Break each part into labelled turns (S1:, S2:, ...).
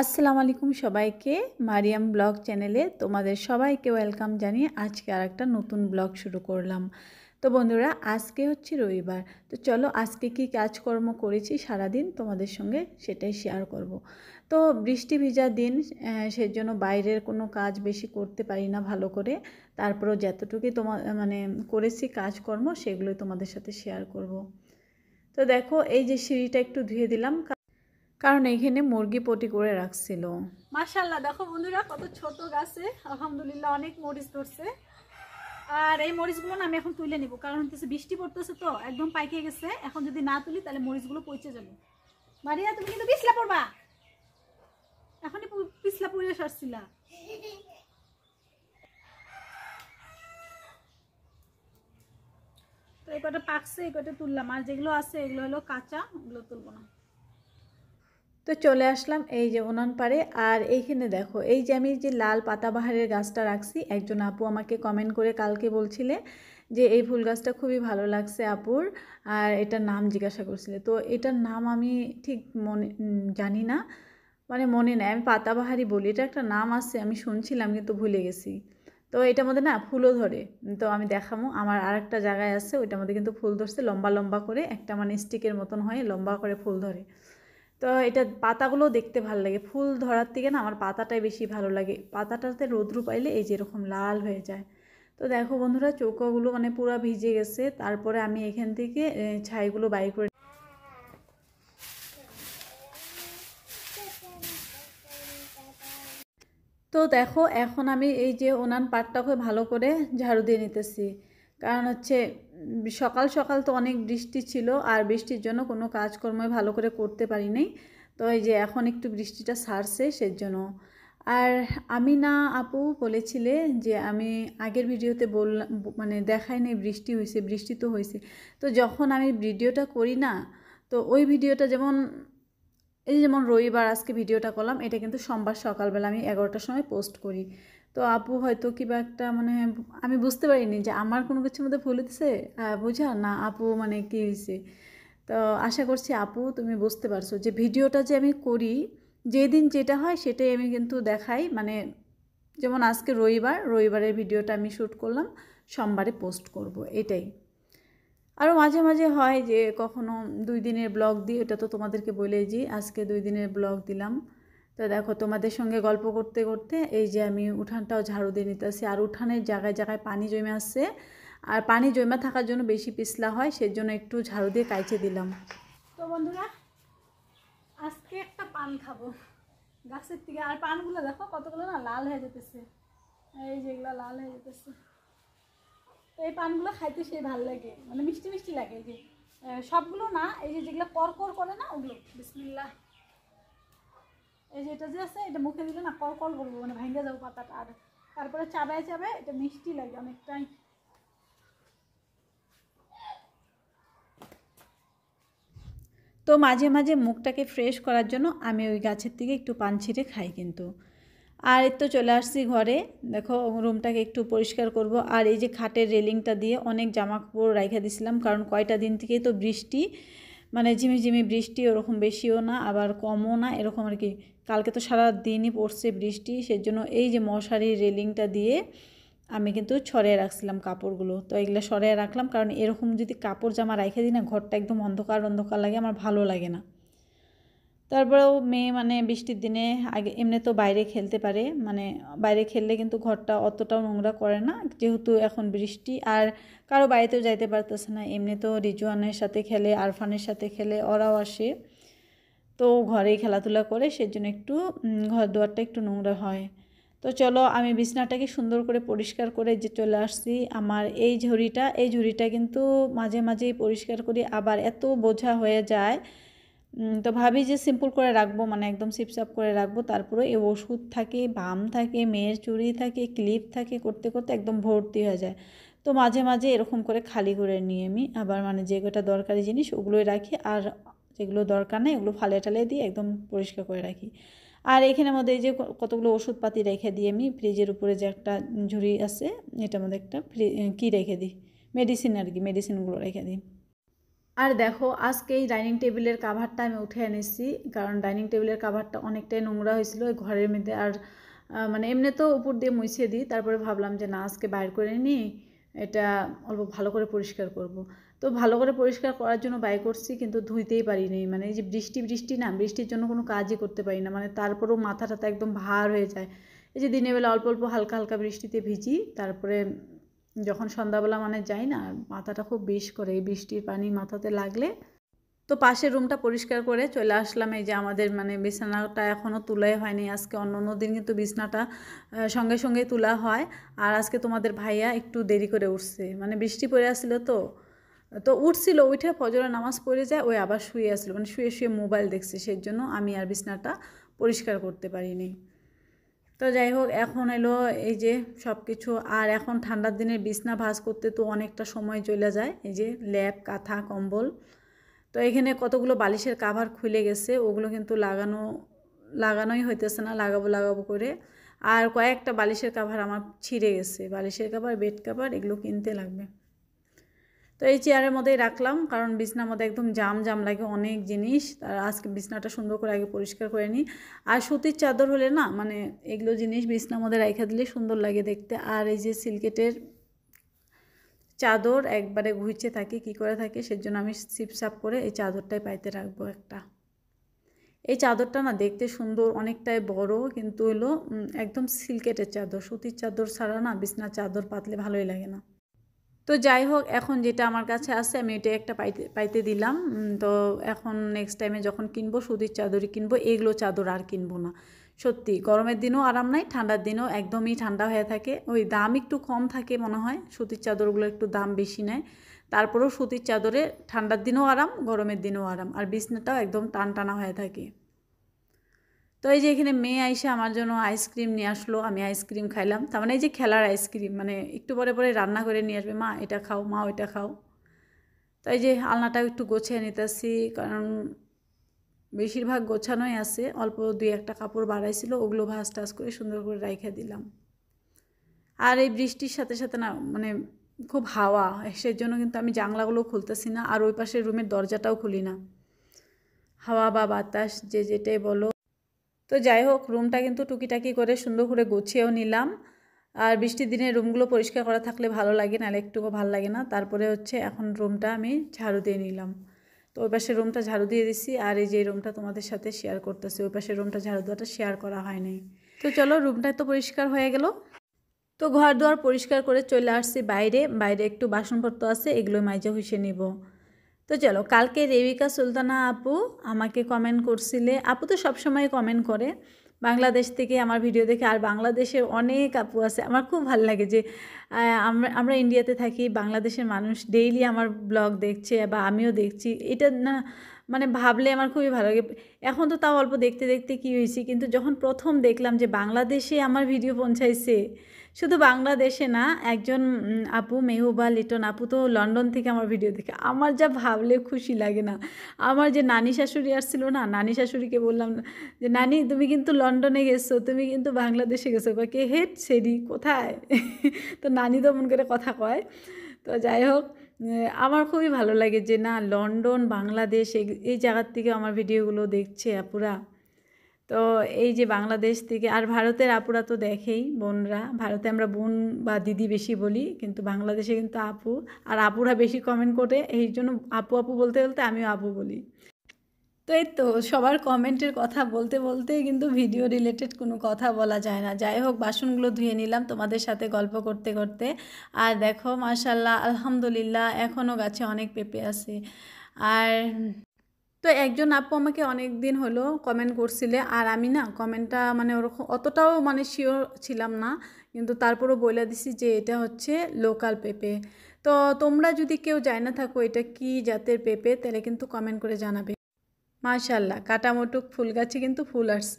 S1: আসসালামু আলাইকুম সবাইকে মারিয়াম ব্লগ চ্যানেলে তোমাদের সবাইকে ওয়েলকাম জানিয়ে আজকে আরেকটা নতুন ব্লগ শুরু করলাম। তো বন্ধুরা, আজকে হচ্ছে রবিবার। তো চলো আজকে কি কাজকর্ম করেছি সারাদিন তোমাদের সঙ্গে সেটাই শেয়ার করব। তো বৃষ্টি ভিজা দিন, সেজন্য বাইরের কোনো কাজ বেশি করতে পারি না ভালো করে। তারপরেও যতটুকুই করেছি কাজকর্ম সেগুলোই তোমাদের সাথে শেয়ার করব। তো দেখো, এই যে সিঁড়িটা একটু ধুয়ে দিলাম, কারণ এইখানে মুরগি পটি করে রাখছিল।
S2: মাশাআল্লাহ, দেখো বন্ধুরা কত ছোট গাছে আলহামদুলিল্লাহ অনেক মরিচ ধরছে। আর এই মরিচগুলো না আমি এখন তুলে নিব, কারণ হচ্ছে বৃষ্টি পড়তেছে তো একদম পাইকে গেছে। এখন যদি না তুলি তাহলে মরিচগুলো পচে যাবে। মারিয়া, তুমি কিন্তু পিছলা পড়বা, এখনই পিছলা পড়ে সারছিলা। তো এই কটা পাকছে, এই কটা তুললাম, আর যেগুলো আছে এগুলো হলো কাঁচা, ওগুলো তুলবো না।
S1: তো চলে আসলাম এই যে উনান পাড়ে। আর এইখানে দেখো, এই যে আমি যে লাল পাতাবাহারের গাছটা রাখছি, একজন আপু আমাকে কমেন্ট করে কালকে বলছিলে যে এই ফুল গাছটা খুবই ভালো লাগছে আপুর, আর এটার নাম জিজ্ঞাসা করছিলে। তো এটার নাম আমি ঠিক জানি না, মনে নেই। আমি পাতাবাহারই বলি, এটা একটা নাম আছে আমি শুনছিলাম কিন্তু ভুলে গেছি। তো এটার মধ্যে না ফুলও ধরে। তো আমি দেখাবো, আমার আর একটা জায়গায় আছে, ওইটার মধ্যে কিন্তু ফুল ধরছে লম্বা লম্বা করে, একটা স্টিকের মতন হয়, লম্বা করে ফুল ধরে। তো এটা পাতাগুলো দেখতে ভালো লাগে, ফুল ধরার থেকে না আমার পাতাটাই বেশি ভালো লাগে। পাতাটাতে রৌদ্র পাইলে এই যে এরকম লাল হয়ে যায়। তো দেখো বন্ধুরা, চৌকাগুলো পুরো ভিজে গেছে। তারপরে আমি এখান থেকে ছাইগুলো বাইর করে। তো দেখো, এখন আমি এই যে উনান পাটটাকে ভালো করে ঝাড়ু দিয়ে নিতেছি, কারণ হচ্ছে সকাল সকাল তো অনেক বৃষ্টি ছিল, আর বৃষ্টির জন্য কোনো কাজকর্মই ভালো করে করতে পারি নাই। তো এই যে এখন একটু বৃষ্টিটা সারছে সেজন্য। আর আমি না আপু বলেছিলে যে আমি আগের ভিডিওতে বললাম, দেখাই নাই বৃষ্টি হয়েছে, বৃষ্টি তো হয়েছে। তো যখন আমি ভিডিওটা করি না, তো ওই ভিডিওটা যেমন রবিবার আজকে ভিডিওটা করলাম, এটা কিন্তু সোমবার সকালবেলা আমি 11টার সময় পোস্ট করি। তো আপু হয়তো কিবা একটা আমি বুঝতে পারিনি যে আমার কোনো কিছুর মধ্যে ভুল হচ্ছে বুঝা না, আপু কী হয়েছে। তো আশা করছি আপু তুমি বুঝতে পারছো যে ভিডিওটা যে আমি করি, যেদিন যেটা হয় সেটাই আমি কিন্তু দেখাই। যেমন আজকে রবিবারের ভিডিওটা আমি শ্যুট করলাম, সোমবারে পোস্ট করব, এটাই। আরও মাঝে মাঝে হয় যে কখনো 2 দিনের ব্লগ দিই, ওটা তো তোমাদেরকে বলেই যে আজকে 2 দিনের ব্লগ দিলাম। তো দেখো, তোমাদের সঙ্গে গল্প করতে করতে এই যে আমি উঠানটাও ঝাড়ু দিয়ে নিতেছি। আর উঠানের জায়গায় জায়গায় পানি জমে আসছে, আর পানি জমে থাকার জন্য বেশি পিছলা হয়, সেজন্য একটু ঝাড়ু দিয়ে কাইচে দিলাম।
S2: তো বন্ধুরা, আজকে একটা পান খাবো গাছের থেকে। আর পানগুলো দেখো কতগুলো না লাল হয়ে যেতেছে, এই যেগুলো লাল হয়ে যেতেছে। এই পানগুলো খাইতে সেই ভালো লাগে, মিষ্টি মিষ্টি লাগে। এই যে সবগুলো না, এই যে যেগুলো করকর করে না ওগুলো। বিসমিল্লাহ। এই যে এটা যে আছে, এটা মুখে দিলে না কল করবো, ভাঙে যাবো পাতাটা। আর তারপরে চাবায় চাবায়, এটা মিষ্টি লাগে অনেকটাই।
S1: তো মাঝে মাঝে মুখটাকে ফ্রেশ করার জন্য আমি ওই গাছের থেকে একটু পান ছিঁড়ে খাই কিন্তু। আর এই তো চলে আসছি ঘরে। দেখো, রুমটাকে একটু পরিষ্কার করব। আর এই যে খাটের রেলিংটা দিয়ে অনেক জামা কাপড় রেখে দিয়েছিলাম, কারণ কয়টা দিন থেকেই তো বৃষ্টি, ঝিমিঝিমি বৃষ্টি, ওরকম বেশিও না আবার কমও না, এরকম আর কি। কালকে তো সারা দিনই পড়ছে বৃষ্টি, সেজন্য এই যে মশারির রেলিংটা দিয়ে আমি কিন্তু ছড়িয়ে রাখছিলাম কাপড়গুলো। তো এগুলো সরিয়ে রাখলাম, কারণ এরকম যদি কাপড় জামা রেখে দিই না, ঘরটা একদম অন্ধকার অন্ধকার লাগে, আমার ভালো লাগে না। তারপরেও মেয়ে বৃষ্টির দিনে আগে এমনি তো বাইরে খেলতে পারে, বাইরে খেললে কিন্তু ঘরটা অতটাও নোংরা করে না, যেহেতু এখন বৃষ্টি। আর কারো বাড়িতেও যাইতে পারতেছে না, এমনি তো রিজওয়ানের সাথে খেলে, আরফানের সাথে খেলে, ওরাও আসে, তো ঘরেই খেলাধুলা করে, সেজন্য একটু ঘর দুয়ারটা একটু নোংরা হয়। তো চলো, আমি বিছনাটাকে সুন্দর করে পরিষ্কার করে যে চলে আসছি। আমার এই ঝুড়িটা কিন্তু মাঝে মাঝেই পরিষ্কার করি, আবার এত বোঝা হয়ে যায়। তো ভাবি যে সিম্পল করে রাখবো, একদম সিপসাপ করে রাখবো। তারপরে এই ওষুধ থাকে, বাম থাকে, মেয়ের চুড়ি থাকে, ক্লিপ থাকে, করতে করতে একদম ভর্তি হয়ে যায়। তো মাঝে মাঝে এরকম করে খালি করে নিয়ে আমি আবার যে কটা দরকারি জিনিস ওগুলোই রাখি, আর যেগুলো দরকার নেই ওগুলো ফালে টালে দিয়ে একদম পরিষ্কার করে রাখি। আর এখানের মধ্যে এই যে কতগুলো ওষুধপাতি রেখে দিই আমি, ফ্রিজের উপরে যে একটা ঝুড়ি আছে, এটার মধ্যে একটা রেখে দিই, মেডিসিন আর কি, মেডিসিনগুলো রেখে দিই। আর দেখো আজকে এই ডাইনিং টেবিলের কাভারটা আমি উঠে এনেছি, কারণ ডাইনিং টেবিলের কাভারটা অনেকটাই নোংরা হয়েছিল ওই ঘরের মধ্যে। আর মানে এমনি তো উপর দিয়ে মুছিয়ে দিই, তারপরে ভাবলাম যে না আজকে বাইর করে নিই, এটা অল্প ভালো করে পরিষ্কার করব। তো ভালো করে পরিষ্কার করার জন্য বাইর করছি, কিন্তু ধুইতেই পারিনি। মানে এই যে বৃষ্টি না, বৃষ্টির জন্য কোনো কাজই করতে পারি না। মানে তারপরেও মাথা টাথা একদম ভার হয়ে যায়। এই যে দিনের বেলা অল্প অল্প হালকা হালকা বৃষ্টিতে ভিজি, তারপরে যখন সন্ধ্যাবেলা মানে যাই না, মাথাটা খুব বিষ করে এই বৃষ্টির পানি মাথাতে লাগলে। তো পাশের রুমটা পরিষ্কার করে চলে আসলাম। এই যে আমাদের মানে বিছানাটা এখনও তুলাই হয়নি আজকে। অন্য দিন কিন্তু বিছানাটা সঙ্গে সঙ্গেই তোলা হয়, আর আজকে তোমাদের ভাইয়া একটু দেরি করে উঠছে। মানে বৃষ্টি পড়ে আসছিল, তো উঠছিল, উঠে ফজরের নামাজ পড়ে যায়, ওই আবার শুয়ে আসলো, মানে শুয়ে শুয়ে মোবাইল দেখছে, সেই জন্য আমি আর বিছানাটা পরিষ্কার করতে পারিনি। তো যাই হোক, এখন এলো এই যে সব কিছু। আর এখন ঠান্ডার দিনের বিছনা ভাঁজ করতে তো অনেকটা সময় চলে যায়। এই যে ল্যাপ, কাঁথা, কম্বল। তো এখানে কতগুলো বালিশের কাভার খুলে গেছে, ওগুলো কিন্তু লাগানোই হইতেছে না, লাগাবো করে। আর কয়েকটা বালিশের কাভার আমার ছিঁড়ে গেছে, বালিশের কাভার, বেড কাভার, এগুলো কিনতে লাগবে। তো এই চেয়ারের মধ্যেই রাখলাম, কারণ বিছনার মধ্যে একদম জাম লাগে অনেক জিনিস। আর আজকে বিছনাটা সুন্দর করে আগে পরিষ্কার করে নিই। আর সুতির চাদর হলে না, মানে এগুলো জিনিস বিছনার মধ্যে রাখা দিলে সুন্দর লাগে দেখতে। আর এই যে সিল্কেটের চাদর একবারে ঘুরছে থাকে, কি করে থাকে, সেজন্য আমি সিপসাপ করে এই চাদরটাই পাইতে রাখবো একটা। এই চাদরটা না দেখতে সুন্দর, অনেকটাই বড়, কিন্তু হলো একদম সিল্কেটের চাদর। সুতির চাদর ছাড়া না বিছনার চাদর পাতলে ভালোই লাগে না। তো যাই হোক, এখন যেটা আমার কাছে আছে আমি এটা একটা পাইতে দিলাম। তো এখন নেক্সট টাইমে যখন কিনবো সুতির চাদরই কিনবো, এগুলো চাদর আর কিনবো না। সত্যি গরমের দিনও আরাম নাই, ঠান্ডার দিনও একদমই ঠান্ডা হয়ে থাকে। ওই দাম একটু কম থাকে মনে হয়, সুতির চাদরগুলো একটু দাম বেশি নেয়। তারপরেও সুতির চাদরে ঠান্ডার দিনেও আরাম, গরমের দিনেও আরাম, আর বিছনাটাও একদম টানা হয়ে থাকে। তো এই যে এখানে মেয়ে আইসে আমার জন্য আইসক্রিম নিয়ে আসলো, আমি আইসক্রিম খাইলাম। তার মানে এই যে খেলার আইসক্রিম, মানে একটু পরে পরে রান্না করে নিয়ে আসবে, মা এটা খাও, মা ওইটা খাও। তো এই যে আলনাটাও একটু গোছিয়ে নিতেছি, কারণ বেশিরভাগ গোছানোই আছে, অল্প দুই একটা কাপড় বাড়াইছিল, ওগুলো ভাঁজ টাজ করে সুন্দর করে রাইখা দিলাম। আর এই বৃষ্টির সাথে সাথে না মানে খুব হাওয়া, সেই জন্য কিন্তু আমি জানলাগুলো খুলতেছি না, আর ওই পাশের রুমের দরজাটাও খুলি না, হাওয়া বা বাতাস যে যেটাই বলো। তো যাই হোক, রুমটা কিন্তু টুকিটাকি করে সুন্দর করে গুছিয়েও নিলাম। আর বৃষ্টির দিনে রুমগুলো পরিষ্কার করা থাকলে ভালো লাগে, নাহলে একটুকু ভালো লাগে না। তারপরে হচ্ছে এখন রুমটা আমি ঝাড়ু দিয়ে নিলাম। তো ওই পাশের রুমটা ঝাড়ু দিয়ে দিছি, আর এই যে রুমটা তোমাদের সাথে শেয়ার করতেছি, ওই পাশের রুমটা ঝাড়ু দেওয়াটা শেয়ার করা হয়নি। তো চলো, রুমটা তো পরিষ্কার হয়ে গেল। তো ঘর দুয়ার পরিষ্কার করে চলে আসছি বাইরে একটু বাসনপত্র আছে, এগুলো মাইজা হুইসে নিব। তো চলো, কালকে রেবিকা সুলতানা আপু আমাকে কমেন্ট করছিলে। আপু তো সবসময় কমেন্ট করে বাংলাদেশ থেকে আমার ভিডিও দেখে, আর বাংলাদেশের অনেক আপু আছে। আমার খুব ভালো লাগে যে আমরা ইন্ডিয়াতে থাকি, বাংলাদেশের মানুষ ডেইলি আমার ব্লগ দেখছে বা আমিও দেখছি। এটা না মানে ভাবলে আমার খুবই ভালো লাগে। এখন তো তাও অল্প দেখতে দেখতে কী হয়েছে, কিন্তু যখন প্রথম দেখলাম যে বাংলাদেশে আমার ভিডিও পৌঁছাইছে, শুধু বাংলাদেশে না, একজন আপু মেহুবা লিটন আপু তো লন্ডন থেকে আমার ভিডিও দেখে, আমার যা ভাবলে খুশি লাগে না। আমার যে নানি শাশুড়ি আসছিল না, নানি শাশুড়িকে বললাম যে নানি তুমি কিন্তু লন্ডনে গেছো, তুমি কিন্তু বাংলাদেশে গেছো, কে হেট সেরি কোথায় তো নানি তো মন করে কথা কয়। তো যাই হোক, আমার খুবই ভালো লাগে যে না, লন্ডন, বাংলাদেশ এই জায়গার থেকে আমার ভিডিওগুলো দেখছে আপুরা। তো এই যে বাংলাদেশ থেকে, আর ভারতের আপুরা তো দেখেই, বোনরা, ভারতে আমরা বোন বা দিদি বেশি বলি, কিন্তু বাংলাদেশে কিন্তু আপু, আর আপুরা বেশি কমেন্ট করে, এই জন্য আপু আপু বলতে বলতে আমিও আপু বলি। তো এই তো সবার কমেন্টের কথা বলতে বলতে কিন্তু ভিডিও রিলেটেড কোনো কথা বলা যায় না। যাই হোক, বাসনগুলো ধুয়ে নিলাম তোমাদের সাথে গল্প করতে করতে। আর দেখো মাশাল্লাহ, আলহামদুলিল্লাহ, এখনও গাছে অনেক পেঁপে আছে। আর তো একজন আপু আমাকে অনেক দিন হলো কমেন্ট করছিলে, আর আমি না কমেন্টটা মানে ওরকম অতটাও মানে শিওর ছিলাম না, কিন্তু তারপরও বলে দিছি যে এটা হচ্ছে লোকাল পেঁপে। তো তোমরা যদি কেউ জানা না থাকো এটা কি জাতের পেঁপে, তাহলে কিন্তু কমেন্ট করে জানাবে। মাশাআল্লাহ, কাটামোটুক ফুল গাছে কিন্তু ফুল আসছে,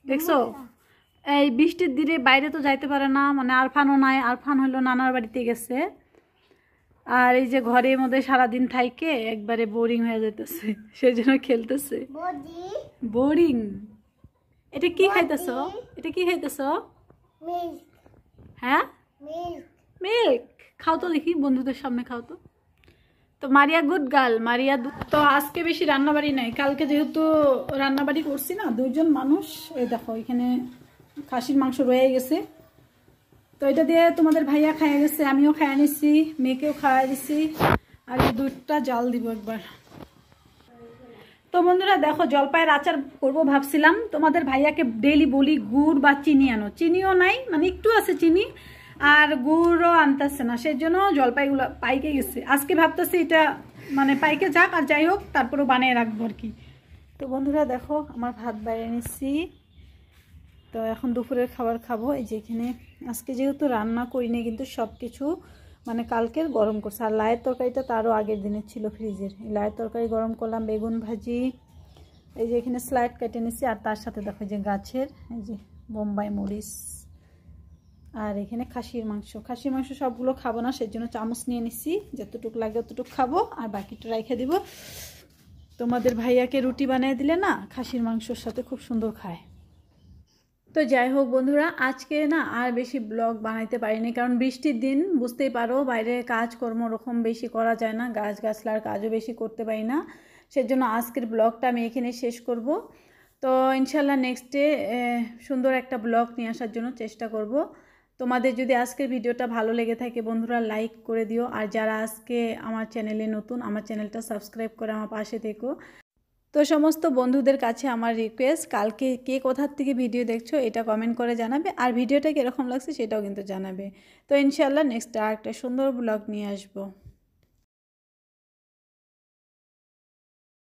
S1: দেখছো? এই বৃষ্টির দিনে বাইরে তো যাইতে পারে না, মানে আরফানও নাই, আরফান হলো নানার বাড়িতে গেছে। আর এই যে ঘরের মধ্যে সারাদিন থাইকে একবারে বোরিং হয়ে যেতেছে, সেই জন্য খেলতেছে। বোরিং? এটা কি খাইতেছ? এটা কি খাইতেছ? হ্যাঁ,
S2: মিল্ক খাও তো দেখি, বন্ধুদের সামনে খাও তো। তো মারিয়া গুড গার্ল, মারিয়া। তো আজকে বেশি রান্নাবাড়ি নাই, কালকে যেহেতু রান্নাবাড়ি করছি না, 2জন মানুষ। এই দেখো এখানে খাসির মাংস রয়ে গেছে, তো এটা দিয়ে তোমাদের ভাইয়া খাইয়া গেছে, আমিও খাইয়া নিচ্ছি, মেয়েকেও খাওয়াই দিচ্ছি। আর এই দুধটা জাল দিব একবার। তো বন্ধুরা দেখো, জলপাইয়ের আচার করবো ভাবছিলাম। তোমাদের ভাইয়াকে ডেইলি বলি গুড় বা চিনি আনো, চিনিও নাই, মানে একটু আছে চিনি, আর গুড়ও আনতেছে না, সেই জন্য জলপাইগুলো পাইকে গেছে। আজকে ভাবতেছি এটা মানে পাইকে যাক, আর যাই হোক তারপরেও বানিয়ে রাখবো আর কি। তো বন্ধুরা দেখো, আমার ভাত বাইরে নিচ্ছি। তো এখন দুপুরের খাবার খাবো। এই যে এখানে আজকে যেহেতু রান্না করিনি, কিন্তু সব কিছু মানে কালকের গরম করছে। আর লায়ের তরকারিটা তারও আগের দিনের ছিল ফ্রিজের। এই লায়ের তরকারি গরম করলাম, বেগুন ভাজি, এই যে এখানে স্লাইড কেটে নিচ্ছি, আর তার সাথে দেখো যে গাছের এই যে বোম্বাই মরিচ, আর এখানে খাসির মাংস। খাসির মাংস সবগুলো খাবো না, সেজন্য চামচ নিয়ে নিচ্ছি, যতটুকু লাগে ততটুকু খাবো, আর বাকিটা রেখে দিব। তোমাদের ভাইয়াকে রুটি বানিয়ে দিলে না খাসির মাংসর সাথে খুব সুন্দর খায়। তো যাই হোক বন্ধুরা, আজকে না আর বেশি ব্লগ বানাইতে পারিনি, কারণ বৃষ্টির দিন বুঝতেই পারো, বাইরে কাজকর্ম ওরকম বেশি করা যায় না, গাছগাছলার কাজও বেশি করতে পারি না। সেজন্য আজকের ব্লগটা আমি এখানে শেষ করব। তো ইনশাল্লাহ নেক্সট ডে সুন্দর একটা ব্লগ নিয়ে আসার জন্য চেষ্টা করব। তোমাদের যদি আজকের ভিডিওটা ভালো লেগে থাকে বন্ধুরা, লাইক করে দিও। আর যারা আজকে আমার চ্যানেলে নতুন, আমার চ্যানেলটা সাবস্ক্রাইব করে আমার পাশে থেকো। তো সমস্ত বন্ধুদের কাছে আমার রিকোয়েস্ট, কালকে কে কোথার থেকে ভিডিও দেখছো এটা কমেন্ট করে জানাবে, আর ভিডিওটা কীরকম লাগছে সেটাও কিন্তু জানাবে। তো ইনশাআল্লাহ নেক্সট আর একটা সুন্দর ব্লগ নিয়ে আসবো।